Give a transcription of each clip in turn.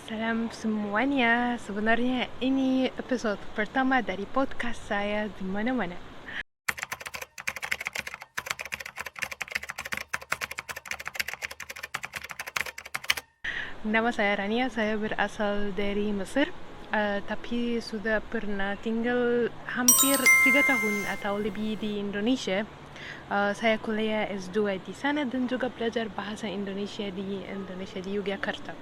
Salam semuanya. Sebenarnya ini episode pertama dari podcast saya di mana-mana. Nama saya Rania, saya berasal dari Mesir. Tapi sudah pernah tinggal hampir 3 tahun atau lebih di Indonesia. Saya kuliah S2 di sana dan juga belajar bahasa Indonesia di Yogyakarta.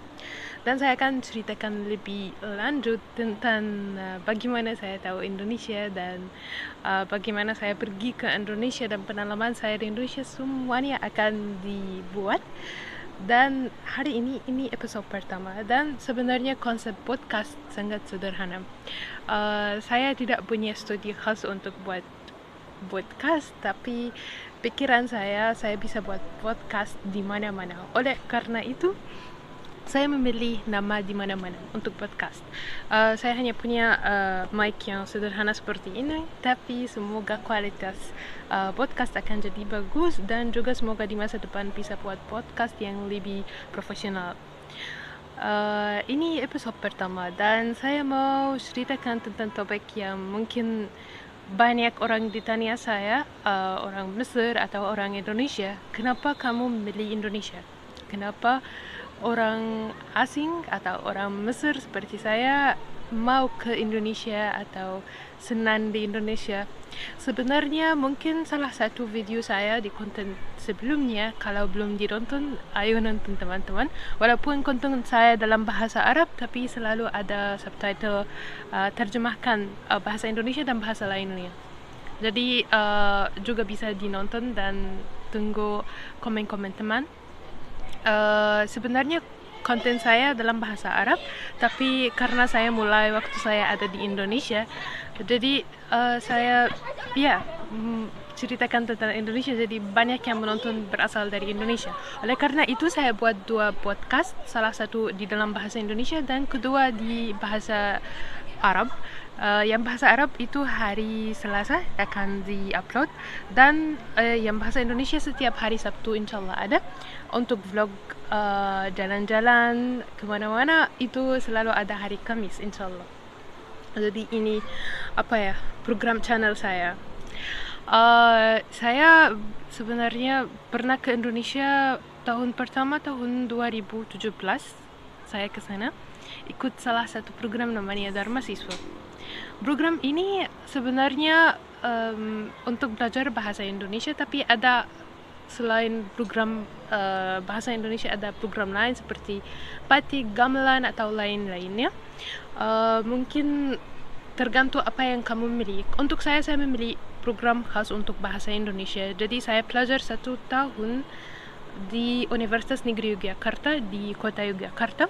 Dan saya akan ceritakan lebih lanjut tentang bagaimana saya tahu Indonesia dan bagaimana saya pergi ke Indonesia dan pengalaman saya di Indonesia, semuanya akan dibuat. Dan hari ini episode pertama, dan sebenarnya konsep podcast sangat sederhana. Saya tidak punya studi khas untuk buat podcast, tapi pikiran saya bisa buat podcast di mana-mana. Oleh karena itu, saya memilih nama di mana-mana untuk podcast. Saya hanya punya mic yang sederhana seperti ini, tapi semoga kualitas podcast akan jadi bagus dan juga semoga di masa depan bisa buat podcast yang lebih profesional. Ini episode pertama dan saya mau ceritakan tentang topik yang mungkin banyak orang ditanya saya, orang Mesir atau orang Indonesia, kenapa kamu memilih Indonesia? Kenapa orang asing atau orang Mesir seperti saya mau ke Indonesia atau senang di Indonesia? Sebenarnya mungkin salah satu video saya di konten sebelumnya, kalau belum ditonton, ayo nonton teman-teman. Walaupun konten saya dalam bahasa Arab, tapi selalu ada subtitle terjemahkan bahasa Indonesia dan bahasa lainnya. Jadi juga bisa dinonton dan tunggu komen-komen teman. Sebenarnya konten saya dalam bahasa Arab, tapi karena saya mulai waktu saya ada di Indonesia, jadi saya ceritakan tentang Indonesia, jadi banyak yang menonton berasal dari Indonesia. Oleh karena itu saya buat 2 podcast, salah satu di dalam bahasa Indonesia dan kedua di bahasa Arab. Yang bahasa Arab itu hari Selasa akan di-upload, dan yang bahasa Indonesia setiap hari Sabtu insyaAllah ada. Untuk vlog jalan-jalan kemana-mana itu selalu ada hari Kamis insyaAllah. Jadi ini program channel saya. Saya sebenarnya pernah ke Indonesia tahun pertama tahun 2017. Saya ke sana ikut salah satu program namanya Dharma Siswa. Program ini sebenarnya untuk belajar bahasa Indonesia, tapi ada selain program bahasa Indonesia ada program lain seperti batik, gamelan atau lain-lainnya. Mungkin tergantung apa yang kamu milih. Untuk saya memilih program khas untuk bahasa Indonesia. Jadi saya belajar 1 tahun di Universitas Negeri Yogyakarta di kota Yogyakarta,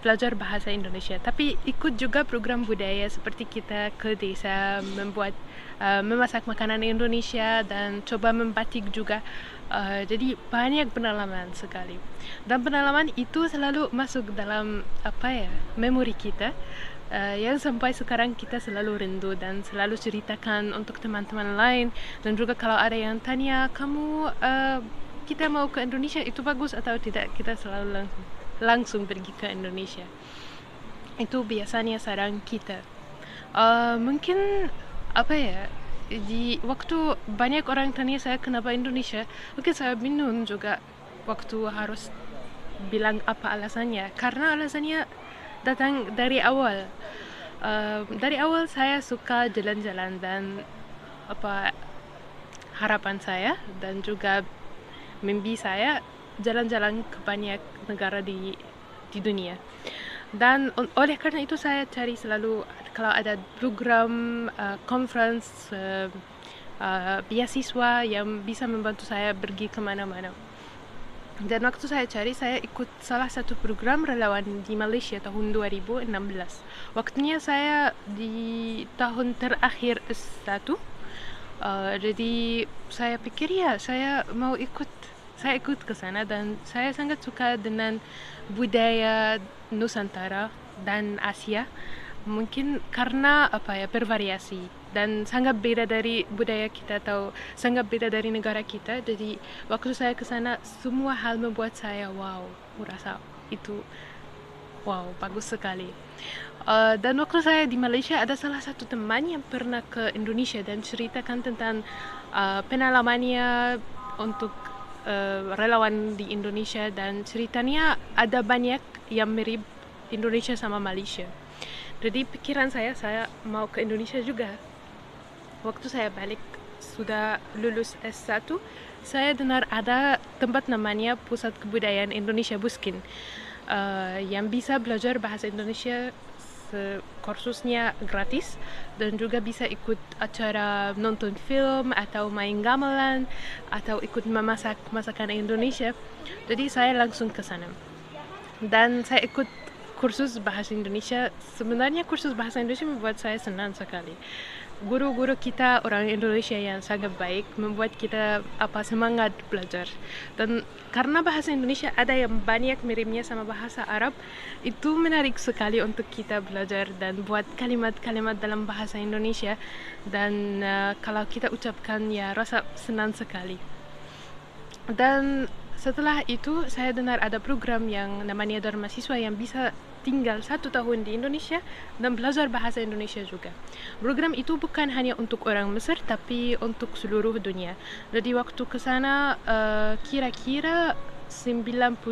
belajar bahasa Indonesia. Tapi ikut juga program budaya seperti kita ke desa memasak makanan Indonesia dan coba membatik juga. Jadi banyak pengalaman sekali. Dan pengalaman itu selalu masuk dalam memori kita. Yang sampai sekarang kita selalu rindu dan selalu ceritakan untuk teman-teman lain. Dan juga kalau ada yang tanya, kamu kita mau ke Indonesia, itu bagus atau tidak, kita selalu langsung pergi ke Indonesia. Itu biasanya saran kita. Mungkin di waktu banyak orang tanya saya kenapa Indonesia, mungkin saya bingung juga waktu harus bilang apa alasannya, karena alasannya datang dari awal. Dari awal saya suka jalan-jalan dan harapan saya dan juga mimpi saya jalan-jalan ke banyak negara di dunia. Dan oleh karena itu saya cari selalu kalau ada program conference beasiswa yang bisa membantu saya pergi kemana-mana. Dan waktu saya cari, saya ikut salah satu program relawan di Malaysia tahun 2016. Waktunya saya di tahun terakhir S1. Jadi saya pikir saya mau ikut. Saya ikut ke sana dan saya sangat suka dengan budaya Nusantara dan Asia. Mungkin karena bervariasi dan sangat beda dari budaya kita atau sangat beda dari negara kita. Jadi waktu saya ke sana, semua hal membuat saya wow, merasa itu Wow, bagus sekali. Dan waktu saya di Malaysia ada salah satu teman yang pernah ke Indonesia dan ceritakan tentang pengalamannya untuk relawan di Indonesia, dan ceritanya ada banyak yang mirip Indonesia sama Malaysia. Jadi pikiran saya mau ke Indonesia juga. Waktu saya balik sudah lulus S1, saya dengar ada tempat namanya Pusat Kebudayaan Indonesia Buskin, yang bisa belajar bahasa Indonesia kursusnya gratis, dan juga bisa ikut acara nonton film atau main gamelan atau ikut memasak masakan Indonesia. Jadi saya langsung ke sana dan saya ikut kursus bahasa Indonesia. Sebenarnya kursus bahasa Indonesia membuat saya senang sekali. Guru-guru kita orang Indonesia yang sangat baik, membuat kita semangat belajar. Dan karena bahasa Indonesia ada yang banyak miripnya sama bahasa Arab, itu menarik sekali untuk kita belajar dan buat kalimat-kalimat dalam bahasa Indonesia. Dan kalau kita ucapkan ya rasa senang sekali. Dan setelah itu saya dengar ada program yang namanya Dharma Siswa yang bisa tinggal 1 tahun di Indonesia dan belajar bahasa Indonesia juga. Program itu bukan hanya untuk orang Mesir tapi untuk seluruh dunia. Jadi waktu ke sana kira-kira 98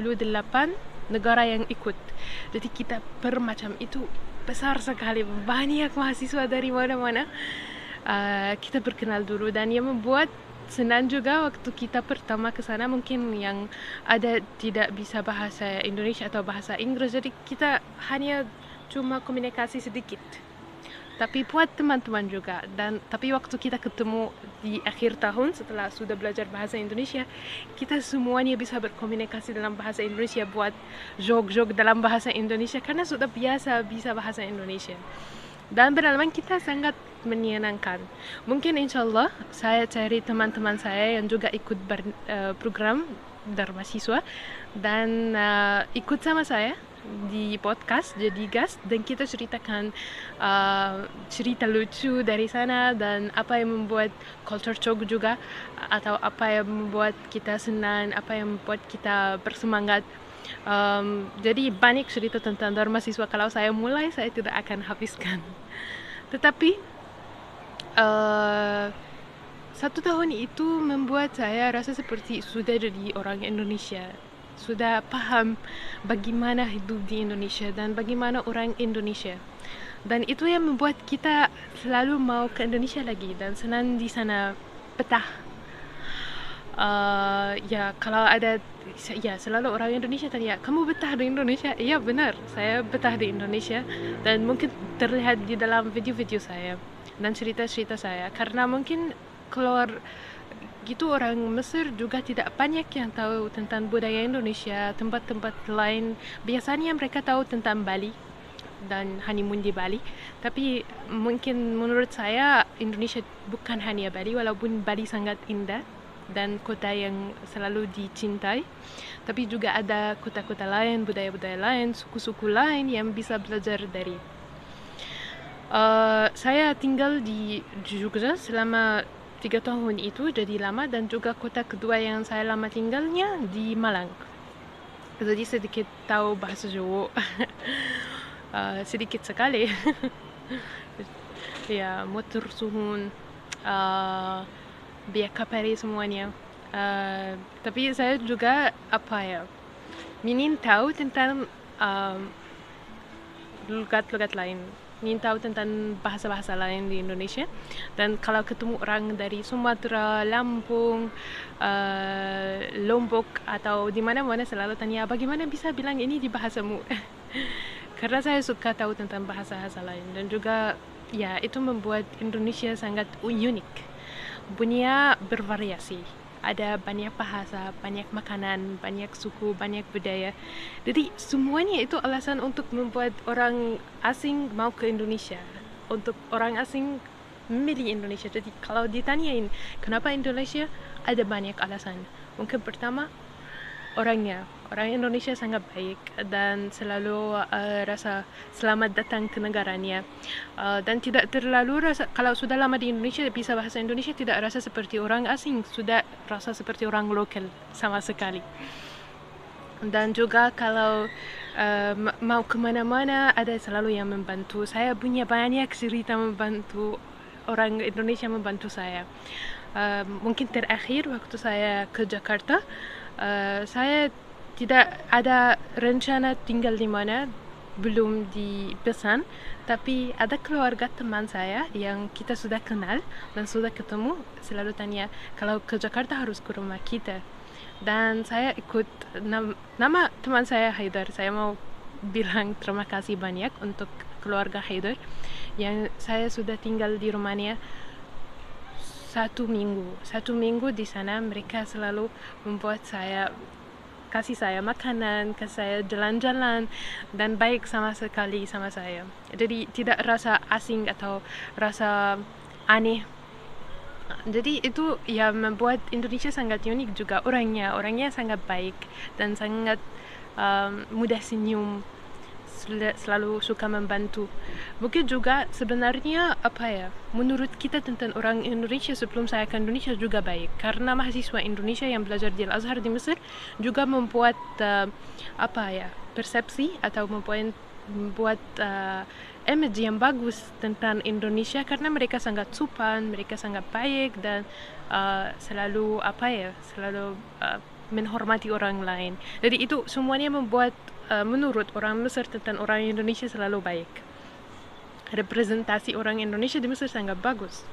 negara yang ikut. Jadi kita bermacam itu besar sekali, banyak mahasiswa dari mana-mana. Kita berkenal dulu, dan yang membuat senang juga waktu kita pertama ke sana mungkin yang ada tidak bisa bahasa Indonesia atau bahasa Inggris, jadi kita hanya cuma komunikasi sedikit. Tapi buat teman-teman juga, dan tapi waktu kita ketemu di akhir tahun setelah sudah belajar bahasa Indonesia, kita semuanya bisa berkomunikasi dalam bahasa Indonesia, buat joke-joke dalam bahasa Indonesia karena sudah biasa bisa bahasa Indonesia. Dan pengalaman kita sangat menyenangkan. Mungkin insyaAllah saya cari teman-teman saya yang juga ikut program Dharma Siswa dan ikut sama saya di podcast jadi guest, dan kita ceritakan cerita lucu dari sana dan apa yang membuat culture shock juga, atau apa yang membuat kita senang, apa yang membuat kita bersemangat. Jadi banyak cerita tentang Dharma Siswa. Kalau saya mulai, saya tidak akan habiskan. Tetapi 1 tahun itu membuat saya rasa seperti sudah jadi orang Indonesia, sudah paham bagaimana hidup di Indonesia dan bagaimana orang Indonesia. Dan itu yang membuat kita selalu mau ke Indonesia lagi dan senang di sana betah. Ya kalau ada ya selalu orang Indonesia tanya, kamu betah di Indonesia? Iya benar, saya betah di Indonesia, dan mungkin terlihat di dalam video-video saya dan cerita-cerita saya, karena mungkin keluar gitu orang Mesir juga tidak banyak yang tahu tentang budaya Indonesia, tempat-tempat lain. Biasanya mereka tahu tentang Bali dan honeymoon di Bali, tapi mungkin menurut saya Indonesia bukan hanya Bali, walaupun Bali sangat indah dan kota yang selalu dicintai, tapi juga ada kota-kota lain, budaya-budaya lain, suku-suku lain yang bisa belajar dari. Saya tinggal di Jogja selama 3 tahun itu, jadi lama, dan juga kota kedua yang saya lama tinggalnya di Malang. Jadi sedikit tahu bahasa Jawa. Sedikit sekali. Ya, motor suhun, biak kapari semuanya. Tapi saya juga ingin tahu tentang logat-logat lain, ingin tahu tentang bahasa-bahasa lain di Indonesia. Dan kalau ketemu orang dari Sumatera, Lampung, Lombok atau di mana-mana, selalu tanya bagaimana bisa bilang ini di bahasamu. Karena saya suka tahu tentang bahasa-bahasa lain, dan juga ya itu membuat Indonesia sangat unik. Punya bervariasi, ada banyak bahasa, banyak makanan, banyak suku, banyak budaya. Jadi semuanya itu alasan untuk membuat orang asing mau ke Indonesia, untuk orang asing memilih Indonesia. Jadi kalau ditanyain kenapa Indonesia, ada banyak alasan. Mungkin pertama, orang Indonesia sangat baik dan selalu rasa selamat datang ke negaranya, dan tidak terlalu rasa, kalau sudah lama di Indonesia bisa bahasa Indonesia, tidak rasa seperti orang asing, sudah rasa seperti orang lokal sama sekali. Dan juga kalau mau kemana-mana ada selalu yang membantu. Saya punya banyak cerita membantu orang Indonesia membantu saya. Mungkin terakhir waktu saya ke Jakarta, saya tidak ada rencana tinggal di mana, belum dipesan, tapi ada keluarga teman saya yang kita sudah kenal dan sudah ketemu, selalu tanya kalau ke Jakarta harus ke rumah kita. Dan saya ikut nama teman saya Haidar. Saya mau bilang terima kasih banyak untuk keluarga Haidar yang saya sudah tinggal di Romania 1 minggu. 1 minggu di sana mereka selalu membuat saya, kasih saya makanan, kasih saya jalan-jalan, dan baik sama sekali sama saya. Jadi tidak rasa asing atau rasa aneh. Jadi itu yang membuat Indonesia sangat unik juga. Orangnya sangat baik dan sangat mudah senyum, selalu suka membantu. Mungkin juga sebenarnya menurut kita tentang orang Indonesia sebelum saya ke Indonesia juga baik, karena mahasiswa Indonesia yang belajar di Al-Azhar di Mesir juga membuat persepsi atau membuat image yang bagus tentang Indonesia, karena mereka sangat sopan, mereka sangat baik, dan selalu menghormati orang lain. Jadi itu semuanya membuat menurut orang Mesir tentang orang Indonesia selalu baik. Representasi orang Indonesia di Mesir sangat bagus.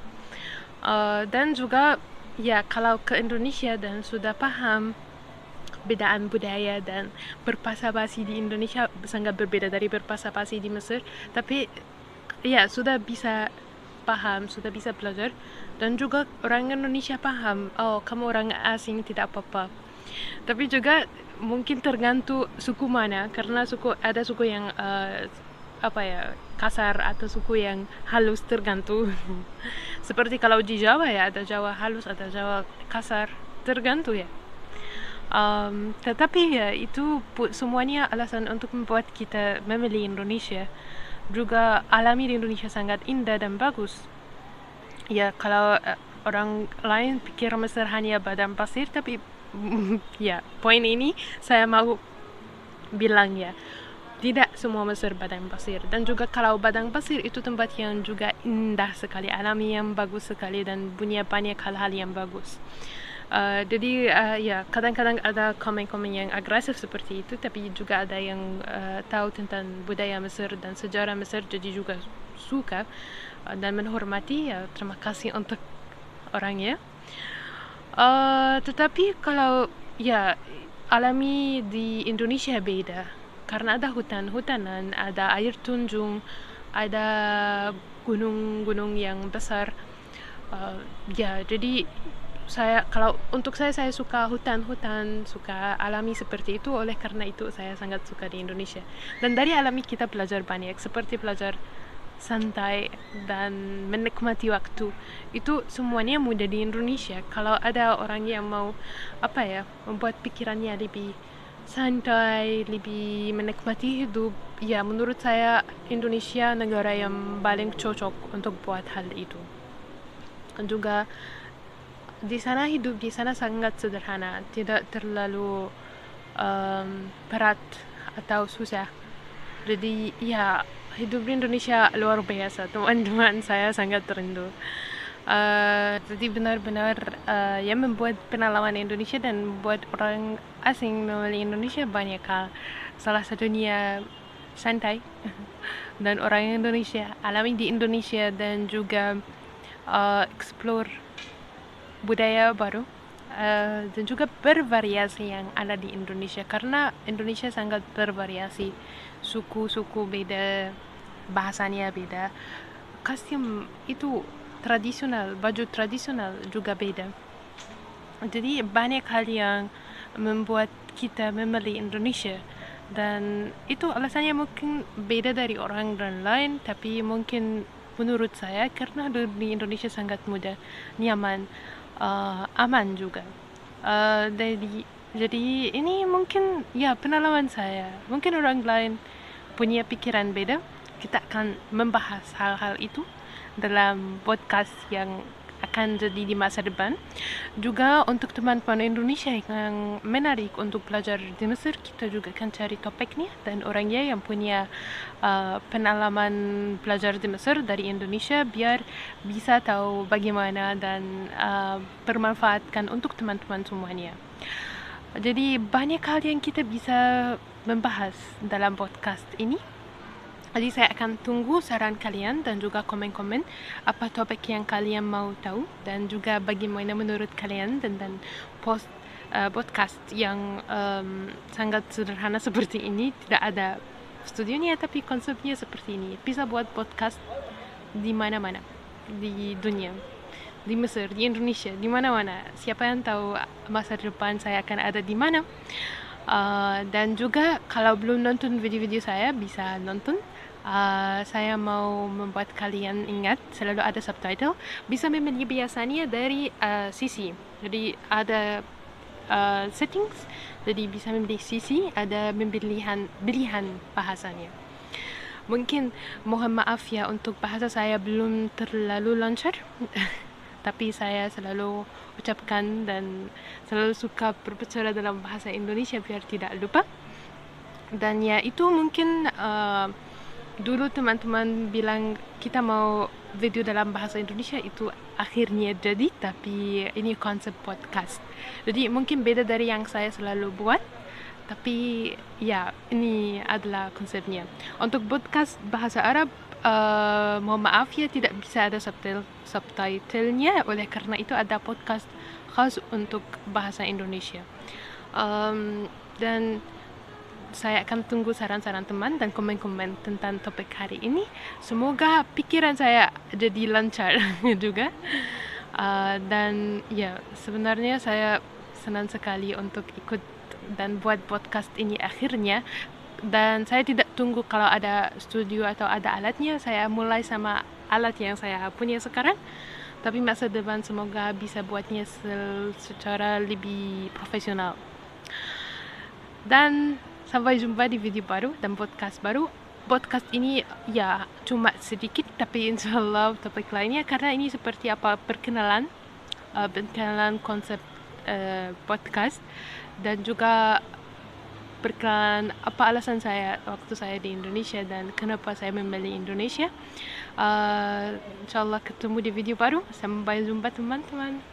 Dan juga ya, kalau ke Indonesia dan sudah paham bedaan budaya dan berbahasa basi di Indonesia sangat berbeda dari berbahasa basi di Mesir, tapi ya sudah bisa paham, sudah bisa belajar, dan juga orang Indonesia paham, oh kamu orang asing tidak apa-apa. Tapi juga mungkin tergantung suku mana, karena ada suku yang kasar atau suku yang halus, tergantung. Seperti kalau di Jawa ya, ada Jawa halus, ada Jawa kasar, tergantung ya. Tetapi ya itu semuanya alasan untuk membuat kita memilih Indonesia. Juga alami di Indonesia sangat indah dan bagus. Ya kalau orang lain pikir Mesir hanya padang pasir, tapi ya poin ini saya mau bilang ya, tidak semua Mesir padang pasir. Dan juga kalau padang pasir itu tempat yang juga indah sekali, alami yang bagus sekali, dan punya banyak hal-hal yang bagus. Jadi ya kadang-kadang ada komen-komen yang agresif seperti itu, tapi juga ada yang tahu tentang budaya Mesir dan sejarah Mesir, jadi juga suka dan menghormati. Ya terima kasih untuk orangnya. Tetapi kalau ya alami di Indonesia beda, karena ada hutan-hutanan, ada air terjun, ada gunung-gunung yang besar. Ya jadi kalau untuk saya suka hutan-hutan, suka alami seperti itu. Oleh karena itu saya sangat suka di Indonesia. Dan dari alami kita belajar banyak, seperti belajar santai dan menikmati waktu. Itu semuanya mudah di Indonesia. Kalau ada orang yang mau membuat pikirannya lebih santai, lebih menikmati hidup, ya menurut saya Indonesia negara yang paling cocok untuk buat hal itu. Dan juga hidup di sana sangat sederhana, tidak terlalu berat atau susah. Jadi ya hidup di Indonesia luar biasa, teman-teman. Saya sangat rindu. Jadi benar-benar yang membuat pengalaman Indonesia dan membuat orang asing memilih Indonesia banyak hal. Salah satunya santai dan orang Indonesia alami di Indonesia, dan juga explore budaya baru, dan juga bervariasi yang ada di Indonesia, karena Indonesia sangat bervariasi, suku-suku beda, bahasanya beda, kostum itu tradisional, baju tradisional juga beda. Jadi banyak hal yang membuat kita memilih Indonesia, dan itu alasannya mungkin beda dari orang lain, tapi mungkin menurut saya karena di Indonesia sangat mudah, nyaman, aman juga. Jadi ini mungkin ya pengalaman saya. Mungkin orang lain punya pikiran beda. Kita akan membahas hal-hal itu dalam podcast yang akan jadi di masa depan. Juga untuk teman-teman Indonesia yang menarik untuk belajar di Mesir, kita juga akan cari topiknya dan orangnya yang punya pengalaman belajar di Mesir dari Indonesia, biar bisa tahu bagaimana dan bermanfaatkan untuk teman-teman semuanya. Jadi banyak hal yang kita bisa membahas dalam podcast ini. Jadi saya akan tunggu saran kalian dan juga komen-komen apa topik yang kalian mau tahu, dan juga bagaimana menurut kalian tentang podcast yang sangat sederhana seperti ini. Tidak ada studionya tapi konsepnya seperti ini. Bisa buat podcast di mana-mana di dunia, di Mesir, di Indonesia, di mana-mana. Siapa yang tahu masa depan saya akan ada di mana. Dan juga kalau belum nonton video-video saya, bisa nonton. Saya mau membuat kalian ingat selalu ada subtitle. Bisa memilih biasanya dari sisi. Jadi ada settings. Jadi bisa memilih sisi, ada pilihan bahasanya. Mungkin mohon maaf ya untuk bahasa saya belum terlalu lancar. Tapi saya selalu ucapkan dan selalu suka berbicara dalam bahasa Indonesia biar tidak lupa. Dan ya itu mungkin dulu teman-teman bilang kita mau video dalam bahasa Indonesia, itu akhirnya jadi, tapi ini konsep podcast. Jadi mungkin beda dari yang saya selalu buat, tapi ya ini adalah konsepnya. Untuk podcast bahasa Arab, mohon maaf ya tidak bisa ada subtitlenya, oleh karena itu ada podcast khas untuk bahasa Indonesia. Dan saya akan tunggu saran-saran teman dan komen-komen tentang topik hari ini. Semoga pikiran saya jadi lancar juga. Dan ya sebenarnya saya senang sekali untuk ikut dan buat podcast ini akhirnya. Dan saya tidak tunggu kalau ada studio atau ada alatnya. Saya mulai sama alat yang saya punya sekarang. Tapi masa depan semoga bisa buatnya secara lebih profesional. Dan sampai jumpa di video baru dan podcast baru. Podcast ini ya cuma sedikit, tapi insyaallah topik lainnya, karena ini seperti apa perkenalan konsep podcast, dan juga perkenalan apa alasan saya waktu saya di Indonesia dan kenapa saya memilih Indonesia. Insyaallah ketemu di video baru. Sampai jumpa teman-teman.